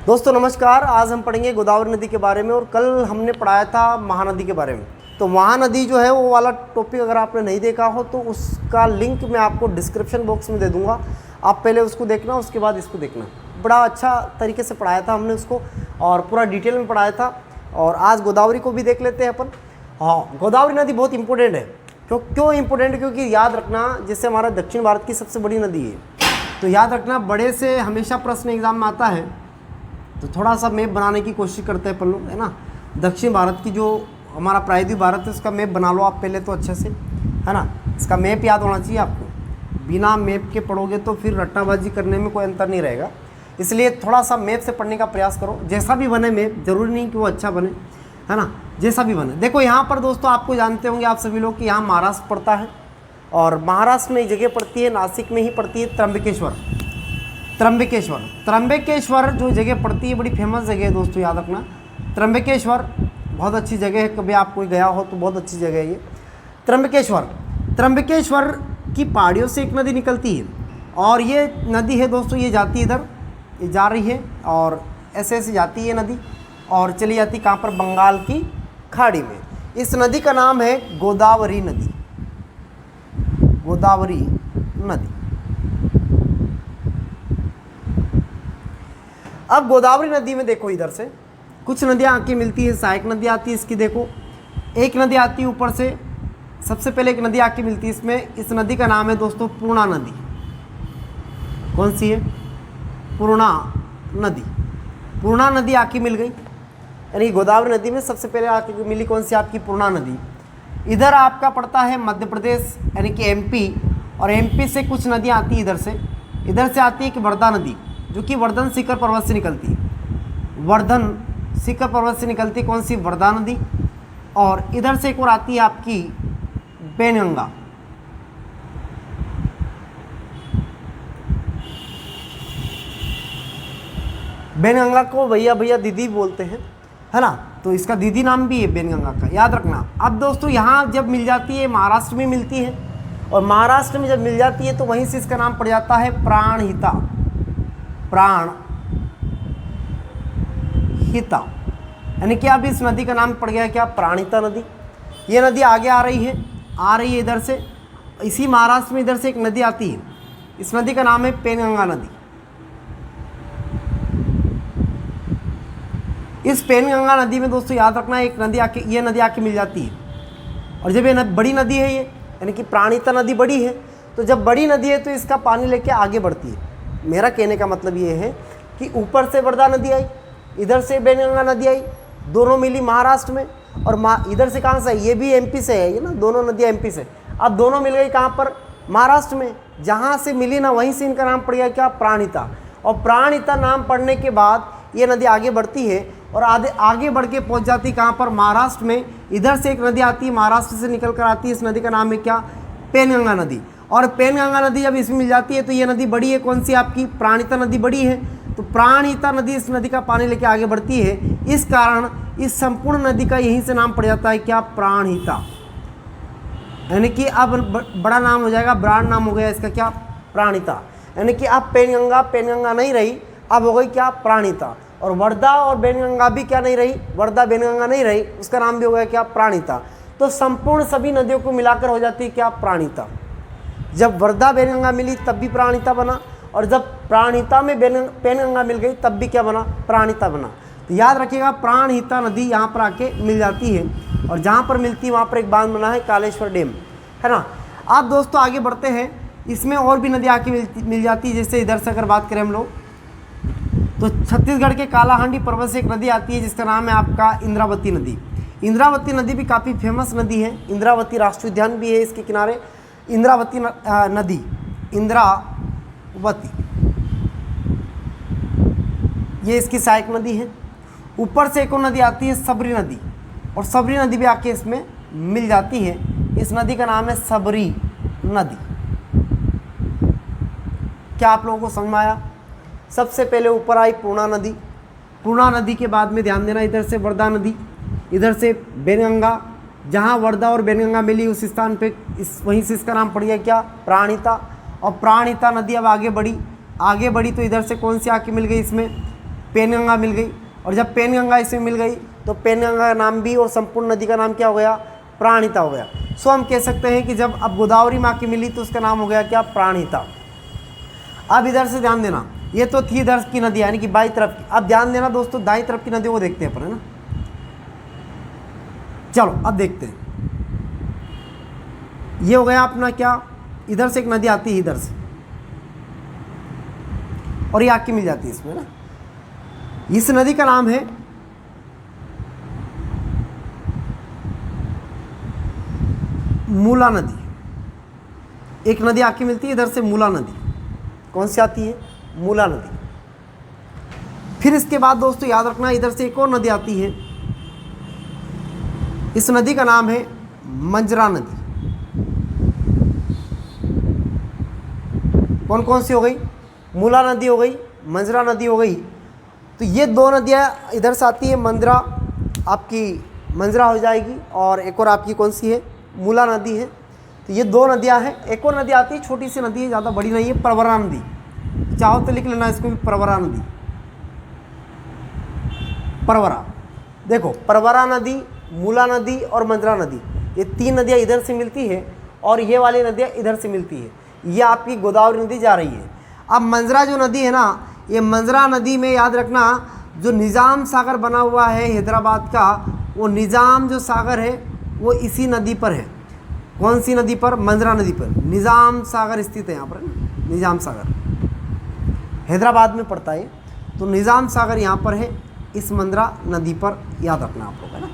दोस्तों नमस्कार। आज हम पढ़ेंगे गोदावरी नदी के बारे में और कल हमने पढ़ाया था महानदी के बारे में। तो महानदी जो है वो वाला टॉपिक अगर आपने नहीं देखा हो तो उसका लिंक मैं आपको डिस्क्रिप्शन बॉक्स में दे दूंगा। आप पहले उसको देखना, उसके बाद इसको देखना। बड़ा अच्छा तरीके से पढ़ाया था हमने उसको और पूरा डिटेल में पढ़ाया था। और आज गोदावरी को भी देख लेते हैं अपन। हाँ, गोदावरी नदी बहुत इंपॉर्टेंट है। क्यों इंपॉर्टेंट? क्योंकि याद रखना, जैसे हमारा दक्षिण भारत की सबसे बड़ी नदी है, तो याद रखना बड़े से हमेशा प्रश्न एग्जाम में आता है। तो थोड़ा सा मैप बनाने की कोशिश करते हैं अपन लोग, है ना। दक्षिण भारत की जो हमारा प्रायद्वीप भारत है उसका मैप बना लो आप पहले तो अच्छे से, है ना। इसका मैप याद होना चाहिए आपको। बिना मैप के पढ़ोगे तो फिर रट्टाबाजी करने में कोई अंतर नहीं रहेगा। इसलिए थोड़ा सा मैप से पढ़ने का प्रयास करो। जैसा भी बने मैप, जरूरी नहीं कि वो अच्छा बने, है ना, जैसा भी बने। देखो यहाँ पर दोस्तों, आपको जानते होंगे आप सभी लोग कि यहाँ महाराष्ट्र पड़ता है और महाराष्ट्र में एक जगह पड़ती है, नासिक में ही पड़ती है, त्र्यंबकेश्वर जो जगह पड़ती है, बड़ी फेमस जगह है दोस्तों, याद रखना। त्र्यंबकेश्वर बहुत अच्छी जगह है, कभी आप कोई गया हो तो बहुत अच्छी जगह है ये त्र्यंबकेश्वर की पहाड़ियों से एक नदी निकलती है और ये नदी है दोस्तों, ये जाती है इधर, ये जा रही है और ऐसे ऐसे जाती है नदी और चली जाती कहाँ पर? बंगाल की खाड़ी में। इस नदी का नाम है गोदावरी नदी। गोदावरी नदी। अब गोदावरी नदी में देखो, इधर से कुछ नदियाँ आके मिलती है। सहायक नदी आती है इसकी, देखो एक नदी आती है ऊपर से। सबसे पहले एक नदी आके मिलती है इसमें। इस नदी का नाम है दोस्तों पूर्णा नदी। कौन सी है? पूर्णा नदी। पूर्णा नदी आके मिल गई, यानी गोदावरी नदी में सबसे पहले आके मिली कौन सी? आपकी पूर्णा नदी। इधर आपका पड़ता है मध्य प्रदेश यानी कि एमपी, और एमपी से कुछ नदियाँ आती है इधर से। इधर से आती है कि वर्धा नदी, जो कि वर्धन शिखर पर्वत से निकलती है। वर्धन शिखर पर्वत से निकलती है कौन सी? वर्धा नदी। और इधर से एक और आती है आपकी बेनगंगा। बेनगंगा को भैया भैया दीदी बोलते हैं, है ना। तो इसका दीदी नाम भी है बेनगंगा का, याद रखना। अब दोस्तों यहाँ जब मिल जाती है, महाराष्ट्र में मिलती है और महाराष्ट्र में जब मिल जाती है तो वहीं से इसका नाम पड़ जाता है प्राणहिता। प्राणहिता यानी कि अब इस नदी का नाम पड़ गया क्या? प्राणहिता नदी। ये नदी आगे आ रही है इधर से। इसी महाराष्ट्र में इधर से एक नदी आती है, इस नदी का नाम है पेनगंगा नदी। इस पेनगंगा नदी में दोस्तों याद रखना एक नदी आके, ये नदी आके मिल जाती है। और जब ये बड़ी नदी है, ये यानी कि प्राणहिता नदी बड़ी है, तो जब बड़ी नदी है तो इसका पानी लेके आगे बढ़ती है। मेरा कहने का मतलब ये है कि ऊपर से वर्धा नदी आई, इधर से बेनगंगा नदी आई, दोनों मिली महाराष्ट्र में। और इधर से कहाँ से आई? ये भी एमपी से है, ये ना, दोनों नदियाँ एमपी से। अब दोनों मिल गई कहाँ पर? महाराष्ट्र में। जहाँ से मिली ना, वहीं से इनका नाम पड़ गया क्या? प्राणहिता। और प्राणहिता नाम पड़ने के बाद ये नदी आगे बढ़ती है और आगे बढ़ के पहुँच जाती कहाँ पर? महाराष्ट्र में। इधर से एक नदी आती है, महाराष्ट्र से निकल कर आती है। इस नदी का नाम है क्या? पेनगंगा नदी। और पेनगंगा नदी जब इसमें मिल जाती है तो ये नदी बड़ी है, कौन सी? आपकी प्राणहिता नदी बड़ी है। तो प्राणहिता नदी इस नदी का पानी लेके आगे बढ़ती है। इस कारण इस संपूर्ण नदी का यहीं से नाम पड़ जाता है क्या? प्राणहिता। यानी कि अब बड़ा नाम हो जाएगा, ब्रांड नाम हो गया इसका क्या? प्राणहिता। यानी कि अब पेनगंगा नहीं रही, अब हो गई क्या? प्राणहिता। और वर्धा और बेनगंगा भी क्या नहीं रही? वर्धा बेनगंगा नहीं रही, उसका नाम भी हो गया क्या? प्राणहिता। तो संपूर्ण सभी नदियों को मिलाकर हो जाती है क्या? प्राणहिता। जब वर्धा बेनगंगा मिली तब भी प्राणहिता बना, और जब प्राणहिता में पेनगंगा मिल गई तब भी क्या बना? प्राणहिता बना। तो याद रखिएगा, प्राणहिता नदी यहाँ पर आके मिल जाती है और जहाँ पर मिलती है वहाँ पर एक बांध बना है, कालेश्वर डैम, है ना। आप दोस्तों आगे बढ़ते हैं, इसमें और भी नदी आके मिल जाती है। जैसे इधर से अगर बात करें हम लोग, तो छत्तीसगढ़ के कालाहांडी पर्वत से एक नदी आती है जिसका नाम है आपका इंद्रावती नदी। इंद्रावती नदी भी काफ़ी फेमस नदी है। इंद्रावती राष्ट्रीय उद्यान भी है इसके किनारे। इंद्रावती नदी, इंद्रावती, ये इसकी सहायक नदी है। ऊपर से एक और नदी आती है सबरी नदी, और सबरी नदी भी आके इसमें मिल जाती है। इस नदी का नाम है सबरी नदी। क्या आप लोगों को समझ में आया? सबसे पहले ऊपर आई पूर्णा नदी। पूर्णा नदी के बाद में ध्यान देना, इधर से वर्धा नदी, इधर से बेनगंगा। जहाँ वर्धा और बेनगंगा मिली उस स्थान पे वहीं से इसका नाम पड़ गया क्या? प्राणहिता। और प्राणहिता नदी अब आगे बढ़ी तो इधर से कौन सी आके मिल गई? इसमें पेनगंगा मिल गई, और जब पेनगंगा इसमें मिल गई तो पेनगंगा का नाम भी और संपूर्ण नदी का नाम क्या हो गया, प्राणहिता हो गया। सो हम कह सकते हैं कि जब अब गोदावरी माँ की मिली तो उसका नाम हो गया क्या, प्राणहिता। अब इधर से ध्यान देना, ये तो थी इधर की नदी यानी कि बाई तरफ की। अब ध्यान देना दोस्तों, दाई तरफ की नदियों को देखते हैं अपन, है ना। चलो अब देखते हैं, ये हो गया अपना क्या, इधर से एक नदी आती है इधर से, और ये आके मिल जाती है इसमें ना। इस नदी का नाम है मूला नदी। एक नदी आके मिलती है इधर से, मूला नदी। कौन सी आती है, मूला नदी। फिर इसके बाद दोस्तों याद रखना, इधर से एक और नदी आती है, इस नदी का नाम है मंजरा नदी। कौन कौन सी हो गई, मूला नदी हो गई, मंजरा नदी हो गई। तो ये दो नदियाँ इधर से आती है, मंजरा आपकी मंजरा हो जाएगी, और एक और आपकी कौन सी है, मूला नदी है। तो ये दो नदियाँ हैं। एक और नदी आती है, छोटी सी नदी है, ज़्यादा बड़ी नहीं है, प्रवरा नदी। चाहो तो लिख लेना इसको भी, प्रवरा नदी। प्रवरा, देखो प्रवरा नदी, मूला नदी और मंजरा नदी, ये तीन नदियाँ इधर से मिलती है, और ये वाली नदियाँ इधर से मिलती है। ये आपकी गोदावरी नदी जा रही है। अब मंजरा जो नदी है ना, ये मंजरा नदी में याद रखना, जो निज़ाम सागर बना हुआ है हैदराबाद का, वो निज़ाम जो सागर है वो इसी नदी पर है। कौन सी नदी पर, मंजरा नदी पर। निज़ाम सागर स्थित है यहाँ पर, निज़ाम सागर हैदराबाद में पड़ता है, तो निज़ाम सागर यहाँ पर है, इस मंजरा नदी पर, याद रखना आप लोग, है ना।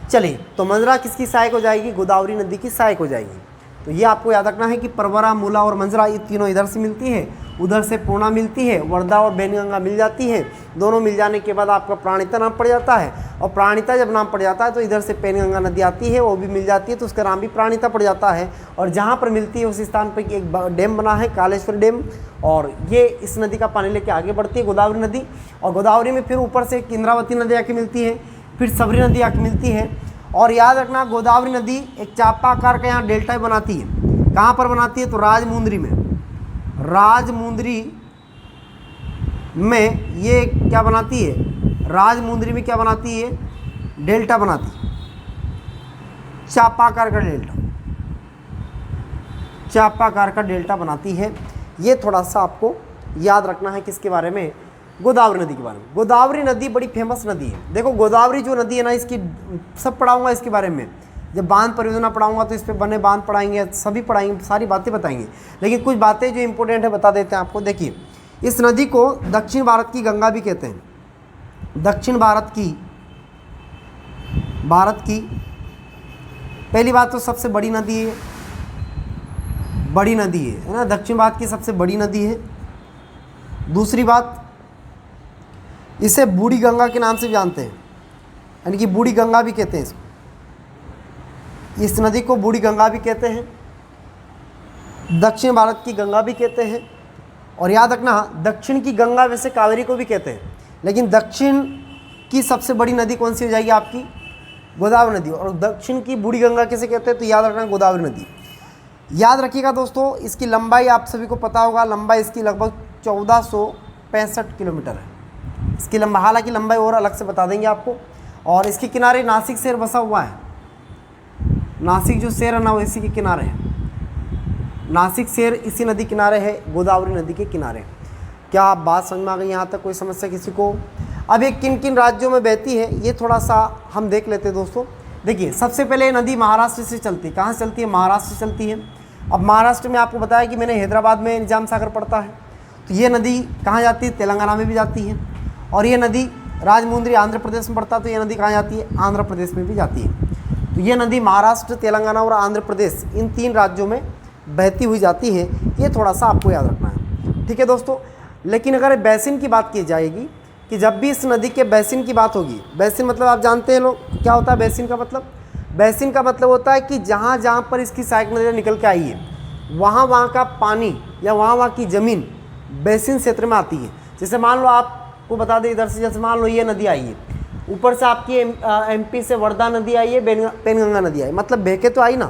चलिए, तो मंजरा किसकी सहायक हो जाएगी, गोदावरी नदी की सहायक हो जाएगी। तो ये आपको याद रखना है कि प्रवरा, मूला और मंजरा, ये तीनों इधर से मिलती है, उधर से पूर्णा मिलती है, वर्धा और बैनगंगा मिल जाती है। दोनों मिल जाने के बाद आपका प्राणहिता नाम पड़ जाता है, और प्राणहिता जब नाम पड़ जाता है तो इधर से पेनगंगा नदी आती है, वो भी मिल जाती है, तो उसका नाम भी प्राणहिता पड़ जाता है। और जहाँ पर मिलती है उस स्थान पर एक डैम बना है, कालेश्वर डैम, और ये इस नदी का पानी लेके आगे बढ़ती है, गोदावरी नदी। और गोदावरी में फिर ऊपर से एक इंद्रावती नदी आके मिलती है, फिर सबरी नदी आके मिलती है। और याद रखना, गोदावरी नदी एक चापाकार का यहाँ डेल्टा बनाती है। कहाँ पर बनाती है, तो राजमुंदरी में। राजमुंदरी में ये क्या बनाती है, राजमुंदरी में क्या बनाती है, डेल्टा बनाती है, चापाकार का डेल्टा, चापाकार का डेल्टा बनाती है। ये थोड़ा सा आपको याद रखना है किसके बारे में, गोदावरी नदी के बारे में। गोदावरी नदी बड़ी फेमस नदी है। देखो गोदावरी जो नदी है ना, इसकी सब पढ़ाऊंगा इसके बारे में, जब बांध परियोजना पढ़ाऊंगा तो इस पे बने बांध पढ़ाएंगे, सभी पढ़ाएंगे, सारी बातें बताएंगे। लेकिन कुछ बातें जो इंपॉर्टेंट है बता देते हैं आपको। देखिए, इस नदी को दक्षिण भारत की गंगा भी कहते हैं। दक्षिण भारत की पहली बात तो सबसे बड़ी नदी है, बड़ी नदी है ना, दक्षिण भारत की सबसे बड़ी नदी है। दूसरी बात, इसे बूढ़ी गंगा के नाम से भी जानते हैं, यानी कि बूढ़ी गंगा भी कहते हैं इसको। इस नदी को बूढ़ी गंगा भी कहते हैं, दक्षिण भारत की गंगा भी कहते हैं। और याद रखना, दक्षिण की गंगा वैसे कावेरी को भी कहते हैं, लेकिन दक्षिण की सबसे बड़ी नदी कौन सी हो जाएगी आपकी, गोदावरी नदी। और दक्षिण की बूढ़ी गंगा किसे कहते हैं, तो याद रखना गोदावरी नदी। याद रखिएगा दोस्तों, इसकी लंबाई आप सभी को पता होगा, लंबाई इसकी लगभग 1465 किलोमीटर है इसकी लंबाई। हालांकि लंबाई और अलग से बता देंगे आपको। और इसके किनारे नासिक शहर बसा हुआ है। नासिक जो शहर है ना, वो इसी के किनारे है। नासिक शहर इसी नदी किनारे है, गोदावरी नदी के किनारे। क्या आप बात समझ में आ गई यहाँ तक, कोई समस्या किसी को? अब ये किन किन राज्यों में बहती है ये थोड़ा सा हम देख लेते हैं दोस्तों। देखिए, सबसे पहले ये नदी महाराष्ट्र से चलती है। कहाँ से चलती है, महाराष्ट्र से चलती है। अब महाराष्ट्र में आपको बताया कि मैंने हैदराबाद में निजाम सागर पड़ता है, तो ये नदी कहाँ जाती है, तेलंगाना में भी जाती है। और ये नदी राजमुंदरी आंध्र प्रदेश में पड़ता है, तो ये नदी कहाँ जाती है, आंध्र प्रदेश में भी जाती है। तो ये नदी महाराष्ट्र, तेलंगाना और आंध्र प्रदेश, इन 3 राज्यों में बहती हुई जाती है। ये थोड़ा सा आपको याद रखना है, ठीक है दोस्तों। लेकिन अगर बेसिन की बात की जाएगी, कि जब भी इस नदी के बेसिन की बात होगी, बेसिन मतलब आप जानते हैं लोग क्या होता है बेसिन का मतलब? बेसिन का मतलब होता है कि जहाँ जहाँ पर इसकी सहायक नदियाँ निकल के आई है, वहाँ का पानी या वहाँ की ज़मीन बेसिन क्षेत्र में आती है। जैसे मान लो, आपको बता दें इधर से, जैसे मान लो ये नदी आई है, ऊपर से आपकी MP से वर्धा नदी आई है, पेनगंगा नदी आई, मतलब बह के तो आई ना,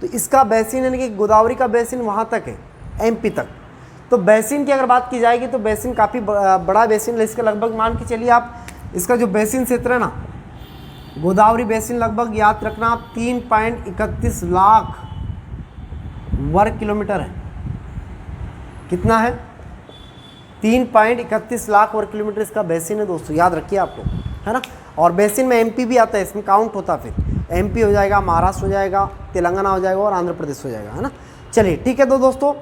तो इसका बेसिन यानी कि गोदावरी का बेसिन वहाँ तक है, MP तक। तो बेसिन की अगर बात की जाएगी तो बेसिन काफ़ी बड़ा बेसिन है। इसके लगभग मान के चलिए आप, इसका जो बेसिन क्षेत्र है ना, गोदावरी बेसिन लगभग याद रखना आप 3.31 लाख वर्ग किलोमीटर है। कितना है? 3.31 लाख वर्ग किलोमीटर इसका बेसिन है दोस्तों, याद रखिए आप लोग, है ना। और बेसिन में एमपी भी आता है, इसमें काउंट होता है, फिर एमपी हो जाएगा, महाराष्ट्र हो जाएगा, तेलंगाना हो जाएगा और आंध्र प्रदेश हो जाएगा, है ना। चलिए ठीक है। तो दोस्तों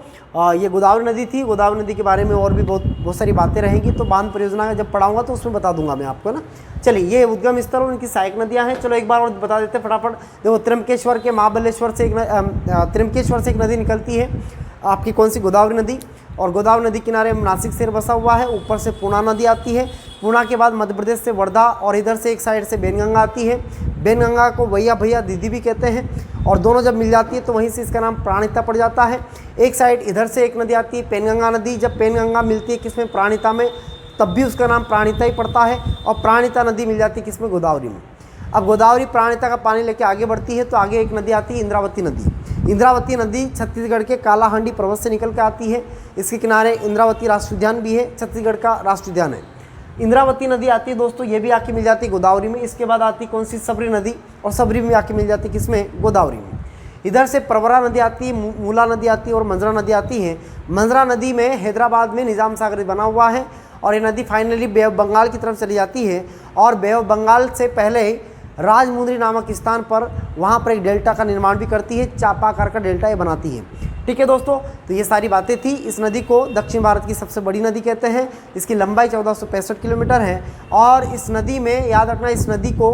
ये गोदावरी नदी थी। गोदावरी नदी के बारे में और भी बहुत सारी बातें रहेंगी, तो बांध परियोजना का जब पढ़ाऊंगा तो उसमें बता दूंगा मैं आपको, ना। चलिए, ये उद्गम स्थल और इनकी सहायक नदियाँ हैं। चलो एक बार और बता देते हैं फटाफट। देखो, त्र्यंबकेश्वर के महाबलेश्वर से त्र्यंबकेश्वर से एक नदी निकलती है आपकी, कौन सी? गोदावरी नदी। और गोदावरी नदी किनारे नासिक शहर बसा हुआ है। ऊपर से पूर्णा नदी आती है। पूर्णा के बाद मध्य प्रदेश से वर्धा, और इधर से एक साइड से बेनगंगा आती है। बेनगंगा को भैया भैया दीदी भी कहते हैं। और दोनों जब मिल जाती है तो वहीं से इसका नाम प्राणिता पड़ जाता है। एक साइड इधर से एक नदी आती है, पेनगंगा नदी। जब पेनगंगा मिलती है किसमें? प्राणिता में, तब भी उसका नाम प्राणिता ही पड़ता है। और प्राणिता नदी मिल जाती है किसमें? गोदावरी में। अब गोदावरी प्राणिता का पानी लेके आगे बढ़ती है तो आगे एक नदी आती है, इंद्रावती नदी। इंद्रावती नदी छत्तीसगढ़ के कालाहांडी पर्वत से निकल के आती है। इसके किनारे इंद्रावती राष्ट्रीय उद्यान भी है, छत्तीसगढ़ का राष्ट्रीय उद्यान है। इंद्रावती नदी आती है दोस्तों, ये भी आके मिल जाती है गोदावरी में। इसके बाद आती है कौन सी? सबरी नदी। और सबरी में आके मिल जाती है किसमें? गोदावरी में। इधर से प्रवरा नदी आती है, मूला नदी आती है और मंजरा नदी आती है। मंजरा नदी में हैदराबाद में निजाम सागर बना हुआ है। और ये नदी फाइनली बे ऑफ बंगाल की तरफ चली जाती है। और बे ऑफ बंगाल से पहले राजमुंद्री नामक स्थान पर, वहाँ पर एक डेल्टा का निर्माण भी करती है। चापाकार का डेल्टा ये बनाती है। ठीक है दोस्तों, तो ये सारी बातें थी। इस नदी को दक्षिण भारत की सबसे बड़ी नदी कहते हैं। इसकी लंबाई 1465 किलोमीटर है। और इस नदी में याद रखना, इस नदी को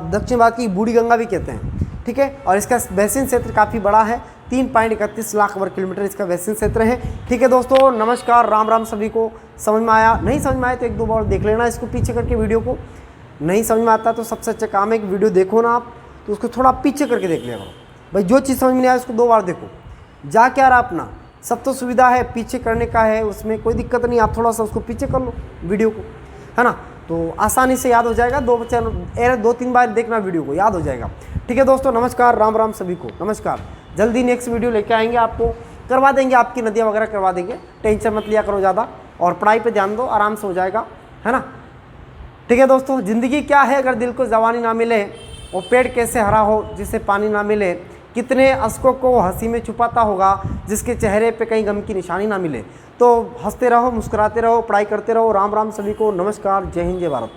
दक्षिण भारत की बूढ़ी गंगा भी कहते हैं। ठीक है। और इसका बेसिन क्षेत्र काफ़ी बड़ा है, 3.31 लाख वर्ग किलोमीटर इसका बेसिन क्षेत्र है। ठीक है दोस्तों, नमस्कार, राम राम सभी को। समझ में आया? नहीं समझ में आया तो एक दो बार देख लेना इसको पीछे करके वीडियो को। नहीं समझ में आता तो सबसे अच्छा काम है कि वीडियो देखो ना आप, तो उसको थोड़ा पीछे करके देख लिया करो भाई। जो चीज़ समझ में नहीं आया उसको 2 बार देखो। जा क्या रहा अपना, सब तो सुविधा है, पीछे करने का है, उसमें कोई दिक्कत नहीं। आप थोड़ा सा उसको पीछे कर लो वीडियो को, है ना, तो आसानी से याद हो जाएगा। 2-3 बार देखना वीडियो को, याद हो जाएगा। ठीक है दोस्तों, नमस्कार, राम राम सभी को, नमस्कार। जल्दी नेक्स्ट वीडियो लेके आएंगे, आपको करवा देंगे, आपकी नदियाँ वगैरह करवा देंगे। टेंशन मत लिया करो ज़्यादा, और पढ़ाई पे ध्यान दो, आराम से हो जाएगा, है ना। ठीक है दोस्तों, ज़िंदगी क्या है अगर दिल को जवानी ना मिले, वो पेड़ कैसे हरा हो जिसे पानी ना मिले, कितने अश्कों को हंसी में छुपाता होगा जिसके चेहरे पे कहीं गम की निशानी ना मिले। तो हंसते रहो, मुस्कुराते रहो, पढ़ाई करते रहो। राम राम सभी को, नमस्कार, जय हिंद, जय भारत।